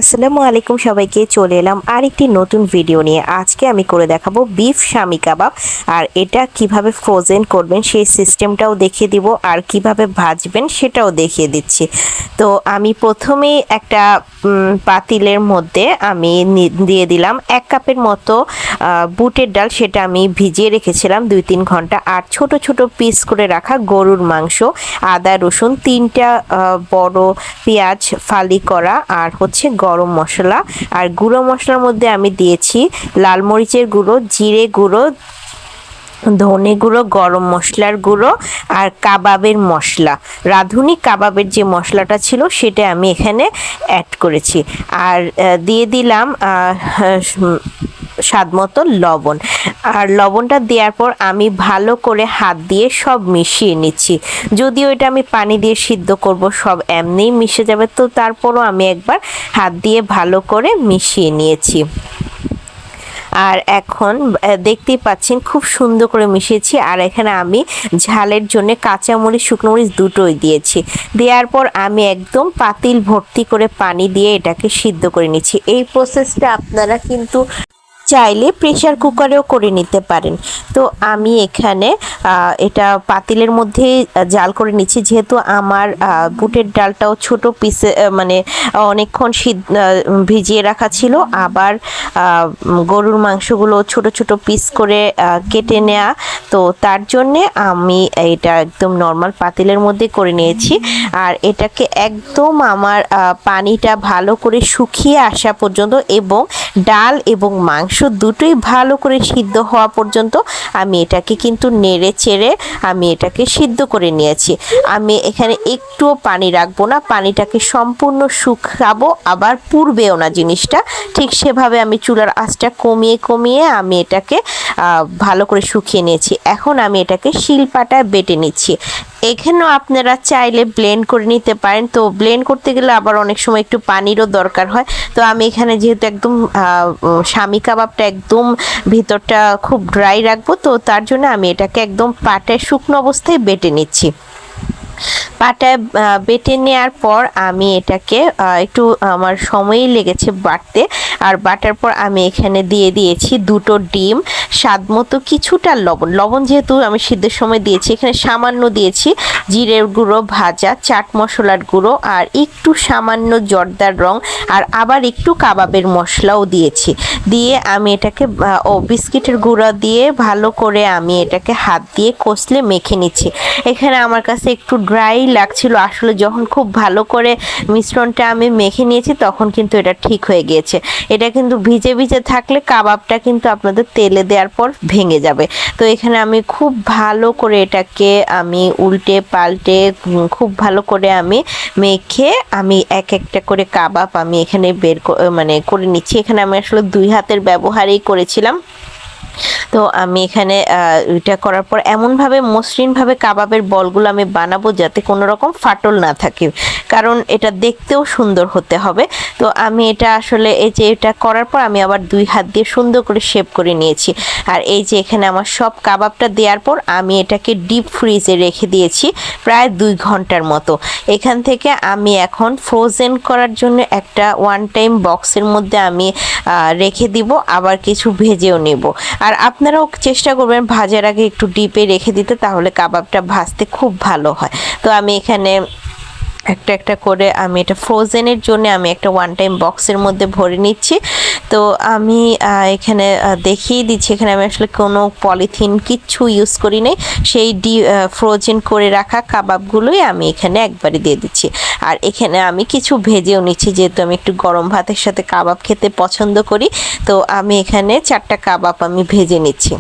আসসালামু আলাইকুম সবাইকে, চলে এলাম আরেকটি নতুন ভিডিও নিয়ে। আজকে আমি করে দেখাবো বিফ শামি কাবাব। আর এটা কিভাবে ফ্রোজেন করবেন সেই সিস্টেমটাও দেখিয়ে দিব, আর কিভাবে ভাজবেন সেটাও দেখিয়ে দিচ্ছি। তো আমি প্রথমেই একটা পাতিলের মধ্যে আমি দিয়ে দিলাম 1 কাপের মতো বুটের ডাল। সেটা আমি ভিজিয়ে রেখেছিলাম 2-3 ঘন্টা। আর ছোট ছোট পিস করে রাখা গরুর মাংস, আদা রসুন, 3টা বড় পেঁয়াজ ফালি করা, আর হচ্ছে গরম মশলা। আর গুঁড়ো মশলার মধ্যে আমি দিয়েছি লাল মরিচের গুঁড়ো, জিরে গুঁড়ো, ধনে গুঁড়ো, গরম মশলার গুঁড়ো, আর কাবাবের মশলা। রাঁধুনি কাবাবের যে মশলাটা ছিল সেটা আমি এখানে অ্যাড করেছি। আর দিয়ে দিলাম স্বাদ মতো লবণ। আর লবণটা দেওয়ার পর আমি ভালো করে হাত দিয়ে সব মিশিয়ে নিচ্ছি। যদিও এটা আমি পানি দিয়ে সিদ্ধ করব, সব এমনিই মিশে যাবে, তো তারপরও আমি একবার হাত দিয়ে ভালো করে মিশিয়ে নিয়েছি। আর এখন দেখতেই পাচ্ছেন খুব সুন্দর করে মিশিয়েছি। আর এখানে আমি ঝালের জন্য কাঁচামরিচ, শুকনো মরিচ দুটোই দিয়েছি। দেওয়ার পর আমি একদম পাতিল ভর্তি করে পানি দিয়ে এটাকে সিদ্ধ করে নিচ্ছি। এই প্রসেসটা আপনারা কিন্তু চাইলে প্রেসার কুকারেও করে নিতে পারেন। তো আমি এখানে এটা পাতিলের মধ্যে জাল করে নিচ্ছি, যেহেতু আমার বুটের ডালটাও ছোট পিসে মানে অনেকক্ষণ ভিজিয়ে রাখা ছিল। আবার গরুর মাংসগুলো ছোট ছোট পিস করে কেটে নেওয়া, তো তার জন্যে আমি এটা একদম নর্মাল পাতিলের মধ্যে করে নিয়েছি। আর এটাকে একদম আমার পানিটা ভালো করে শুকিয়ে আসা পর্যন্ত এবং ডাল এবং মাংস দুটোই ভালো করে সিদ্ধ হওয়া পর্যন্ত আমি এটাকে কিন্তু নেড়ে চেড়ে আমি এটাকে সিদ্ধ করে নিয়েছি। আমি এখানে একটুও পানি রাখবো না, পানিটাকে সম্পূর্ণ শুকাবো, আবার পুড়বেও না জিনিসটা। ঠিক সেভাবে আমি চুলার আঁচটা কমিয়ে কমিয়ে আমি এটাকে ভালো করে শুকিয়ে নিয়েছি। এখন আমি এটাকে শিলপাটায় বেটে নিচ্ছি। এখানেও আপনারা চাইলে ব্লেন্ড করে নিতে পারেন। তো ব্লেন্ড করতে গেলে আবার অনেক সময় একটু পানিরও দরকার হয়। তো আমি এখানে যেহেতু একদম শামি কাবাবটা একদম ভিতরটা খুব ড্রাই রাখবো, তো তার জন্য আমি এটাকে একদম পাটায় শুকনো অবস্থায় বেটে নিচ্ছি। পাটায় বেটে নেওয়ার পর আমি এটাকে একটু আমার সময়ই লেগেছে বাটতে। আর বাটার পর আমি এখানে দিয়ে দিয়েছি 2টো ডিম, স্বাদ মতো কিছুটা লবণ যেহেতু আমি সিদ্ধের সময় দিয়েছি, এখানে সামান্য দিয়েছি জিরের গুঁড়ো ভাজা, চাট মশলার গুঁড়ো, আর একটু সামান্য জর্দার রং, আর আবার একটু কাবাবের মশলাও দিয়েছি। দিয়ে আমি এটাকে বিস্কিটের গুঁড়া দিয়ে ভালো করে আমি এটাকে হাত দিয়ে কষলে মেখে নিচ্ছি। এখানে আমার কাছে একটু ড্রাই লাগছিল, আসলে যখন খুব ভালো করে মিশ্রণটা আমি মেখে নিয়েছি তখন কিন্তু এটা ঠিক হয়ে গিয়েছে। এটা কিন্তু ভিজে ভিজে থাকলে কাবাবটা কিন্তু আপনাদের তেলে দেওয়ার পর ভেঙে যাবে। তো এখানে আমি খুব ভালো করে এটাকে আমি উল্টে পাল্টে খুব ভালো করে আমি মেখে আমি এক একটা করে কাবাব আমি এখানে করে নিচ্ছি। এখানে আমি আসলে 2 হাতের ব্যবহারই করেছিলাম। তো আমি এখানে এটা করার পর এমনভাবে মসৃণভাবে কাবাবের বলগুলো আমি বানাবো যাতে কোনো রকম ফাটল না থাকে, কারণ এটা দেখতেও সুন্দর হতে হবে। তো আমি এটা আসলে এই যে এটা করার পর আমি আবার 2 হাত দিয়ে সুন্দর করে শেপ করে নিয়েছি। আর এই যে এখানে আমার সব কাবাবটা দেওয়ার পর আমি এটাকে ডিপ ফ্রিজে রেখে দিয়েছি প্রায় 2 ঘন্টার মতো। এখান থেকে আমি এখন ফ্রোজেন করার জন্য একটা 1 টাইম বক্সের মধ্যে আমি রেখে দিব, আবার কিছু ভেজেও নেব। আর আপনারাও চেষ্টা করবেন ভাজার আগে একটু ডিপে রেখে দিতে, তাহলে কাবাবটা ভাজতে খুব ভালো হয়। তো আমি এখানে একটা একটা করে আমি এটা ফ্রোজেনের জন্য আমি একটা 1 টাইম বক্সের মধ্যে ভরে নিচ্ছি। তো আমি এখানে দেখিয়ে দিচ্ছি, এখানে আমি আসলে কোনো পলিথিন কিচ্ছু ইউজ করি নাই, সেই ফ্রোজেন করে রাখা কাবাবগুলোই আমি এখানে একবারে দিয়ে দিচ্ছি। আর এখানে আমি কিছু ভেজেও নিচ্ছি, যেহেতু আমি একটু গরম ভাতের সাথে কাবাব খেতে পছন্দ করি। তো আমি এখানে 4টা কাবাব আমি ভেজে নিচ্ছি।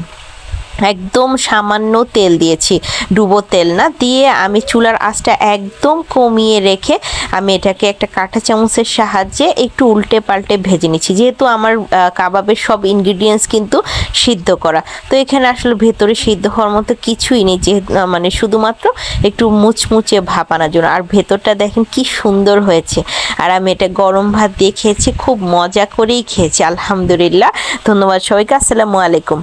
একদম সামান্য তেল দিয়েছি, ডুবো তেল না দিয়ে আমি চুলার আঁচটা একদম কমিয়ে রেখে আমি এটাকে একটা কাঁটা চামচের সাহায্যে একটু উল্টে পাল্টে ভেজে নিচ্ছি। যেহেতু আমার কাবাবের সব ইনগ্রিডিয়েন্টস কিন্তু সিদ্ধ করা, তো এখানে আসলে ভেতরে সিদ্ধ হওয়ার মতো কিছুই নেই, যে মানে শুধুমাত্র একটু মুচমুচে ভাপ আনার জন্য। আর ভেতরটা দেখেন কি সুন্দর হয়েছে। আর আমি এটা গরম ভাত দিয়ে খেয়েছি, খুব মজা করেই খেয়েছি, আলহামদুলিল্লাহ। ধন্যবাদ সবাইকে, আসসালামু আলাইকুম।